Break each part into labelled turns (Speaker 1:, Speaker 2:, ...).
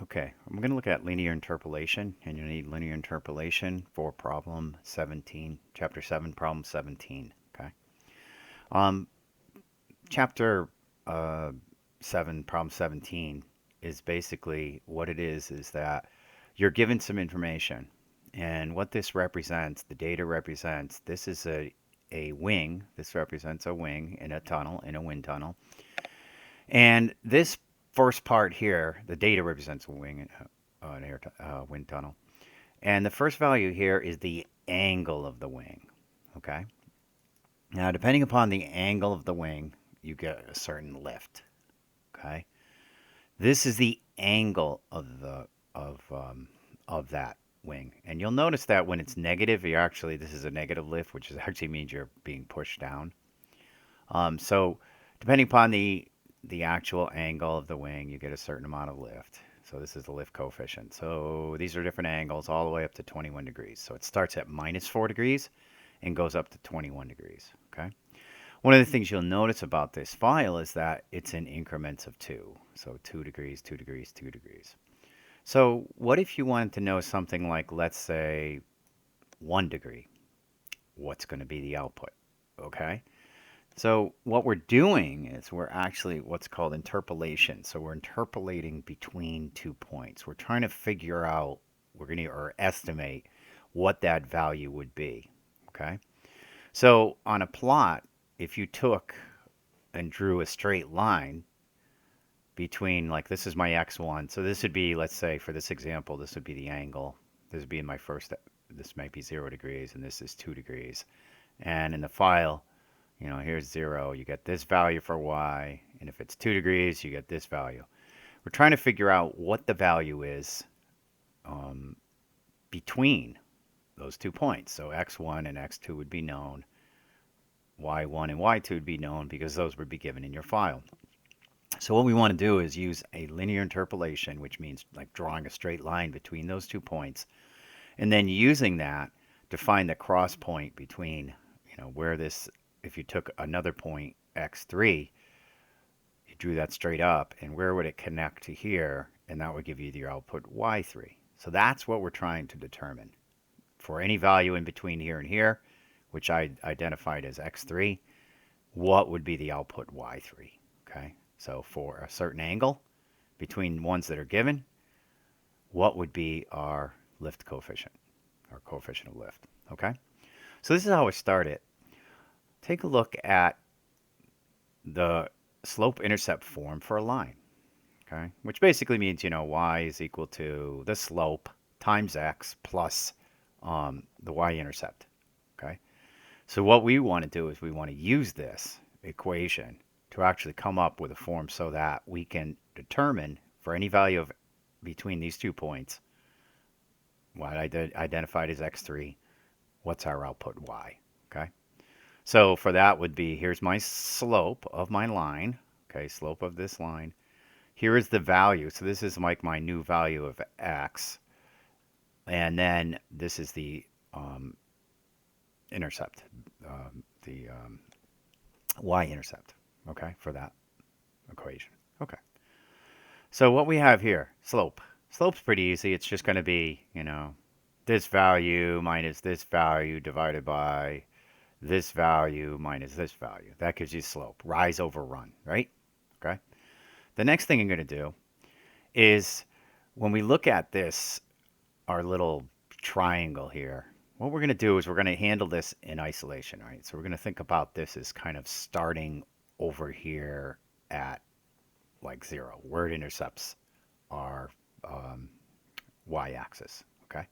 Speaker 1: Okay, I'm going to look at linear interpolation, and you need linear interpolation for problem 17, chapter 7, problem 17. Okay. Um, chapter uh, 7, problem 17 is basically what it is that you're given some information, and what this represents, the data represents, this is a wing. This represents a wing in a tunnel, in a wind tunnel. And this first part here, the data represents a wing, an wind tunnel. And the first value here is the angle of the wing. Okay. Now, depending upon the angle of the wing, you get a certain lift. Okay. This is the angle of um, of that wing, and you'll notice that when it's negative, you actually this is a negative lift, which actually means you're being pushed down. So depending upon the actual angle of the wing, you get a certain amount of lift. So this is the lift coefficient. So these are different angles all the way up to 21 degrees. So it starts at -4 degrees and goes up to 21 degrees. Okay. One of the things you'll notice about this file is that it's in increments of 2. So 2 degrees, 2 degrees, 2 degrees. So what if you wanted to know something like, let's say, 1 degree? What's going to be the output? Okay. So what we're doing is we're actually what's called interpolation. So we're interpolating between 2 points. We're trying to figure out, we're going to or estimate what that value would be. Okay. So on a plot, if you took and drew a straight line between, like, this is my x1. So this would be, let's say for this example, this would be the angle. This would be in my first, this might be 0 degrees and this is 2 degrees. And in the file, here's 0. You get this value for y. And if it's 2 degrees, you get this value. We're trying to figure out what the value is um, between those 2 points. So x1 and x2 would be known. Y1 and Y2 would be known because those would be given in your file. So what we want to do is use a linear interpolation, which means like drawing a straight line between those 2 points, and then using that to find the cross point between, where this, if you took another point, x3, you drew that straight up, and where would it connect to here, and that would give you your output y3. So that's what we're trying to determine. For any value in between here and here, which I identified as x3, what would be the output y3, okay? So for a certain angle between ones that are given, what would be our lift coefficient, our coefficient of lift, okay? So this is how it started. Take a look at the slope-intercept form for a line, okay? Which basically means, y is equal to the slope times x plus the y-intercept, okay? So what we want to do is we want to use this equation to actually come up with a form so that we can determine for any value of between these 2 points, what I identified as x3, what's our output y, okay? So for that would be, here's my slope of my line, okay, slope of this line. Here is the value, so this is like my new value of x, and then this is the intercept, the y-intercept, okay, for that equation. Okay. So what we have here, slope. Slope's pretty easy. It's just going to be, this value minus this value divided by this value minus this value. That gives you slope. Rise over run, right? Okay. The next thing I'm going to do is when we look at this, our little triangle here, what we're going to do is we're going to handle this in isolation, right? So we're going to think about this as kind of starting over here at like 0, where it intercepts our y-axis, okay?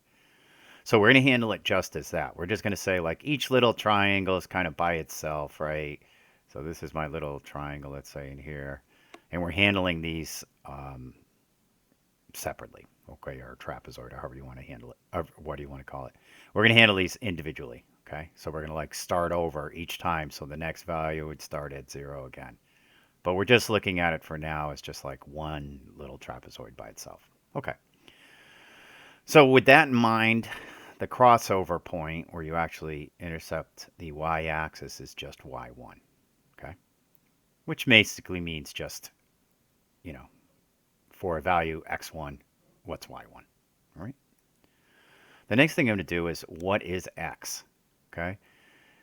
Speaker 1: So we're going to handle it just as that. We're just going to say like each little triangle is kind of by itself, right? So this is my little triangle, let's say in here, and we're handling these separately, okay, or trapezoid, or however you want to handle it, or what do you want to call it. We're going to handle these individually, okay? So we're going to like start over each time, so the next value would start at 0 again. But we're just looking at it for now as just like one little trapezoid by itself. Okay. So with that in mind, the crossover point where you actually intercept the y-axis is just y1, okay? Which basically means just, for a value x1, what's y1. All right. The next thing I'm going to do is what is x? Okay.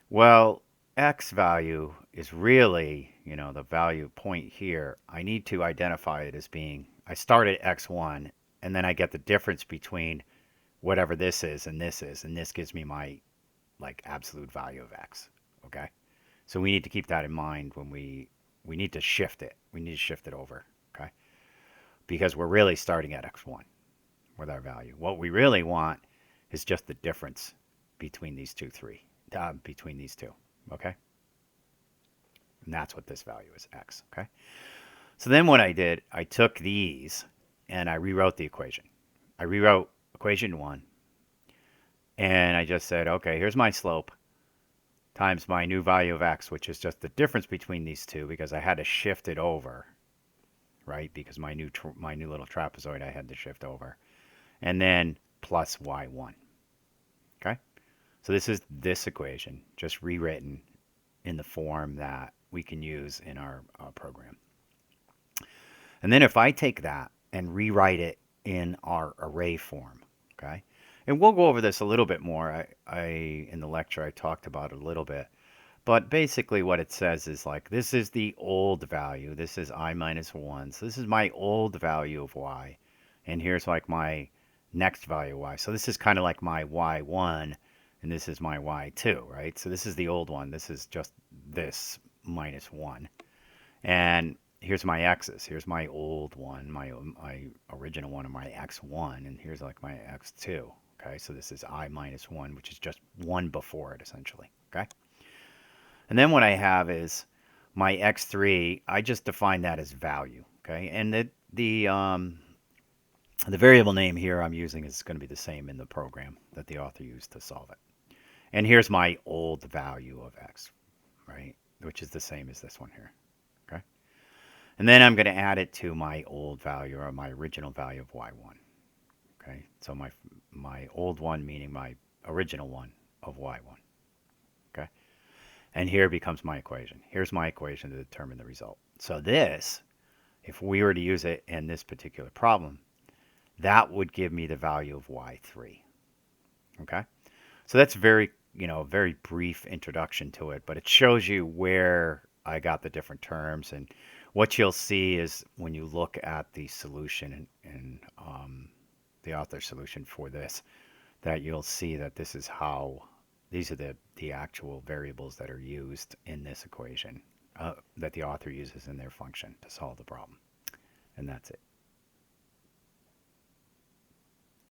Speaker 1: Well, x value is really, the value point here. I need to identify it as being, I start at x1, and then I get the difference between whatever this is, and this gives me my like absolute value of x. Okay. So we need to keep that in mind when we need to shift it. We need to shift it over. Okay. Because we're really starting at x1 with our value. What we really want is just the difference between these between these two. Okay. And that's what this value is, x. Okay. So then what I did, I took these and I rewrote the equation. I rewrote equation 1 and I just said, okay, here's my slope times my new value of x, which is just the difference between these two because I had to shift it over, right? Because my new little trapezoid I had to shift over. And then plus y1. Okay? So this is this equation, just rewritten in the form that we can use in our program. And then if I take that and rewrite it in our array form, okay? And we'll go over this a little bit more. I in the lecture I talked about it a little bit. But basically what it says is like this is the old value. This is I minus 1. So this is my old value of y. And here's like my next value of y. So this is kind of like my y1 and this is my y2, right? So this is the old one. This is just this minus 1. And here's my x's. Here's my old one, my original one, and my x1. And here's like my x2. Okay, so this is I minus 1, which is just 1 before it, essentially. Okay? And then what I have is my x3. I just define that as value. Okay? And the variable name here I'm using is going to be the same in the program that the author used to solve it. And here's my old value of x, right? Which is the same as this one here. Okay? And then I'm going to add it to my old value or my original value of y1. Okay, so my old one meaning my original one of y1. Okay, and here becomes my equation. Here's my equation to determine the result. So this, if we were to use it in this particular problem, that would give me the value of y3. Okay, so that's very very brief introduction to it, but it shows you where I got the different terms. And what you'll see is when you look at the solution and the author's solution for this, that you'll see that this is how these are the actual variables that are used in this equation that the author uses in their function to solve the problem. And that's it.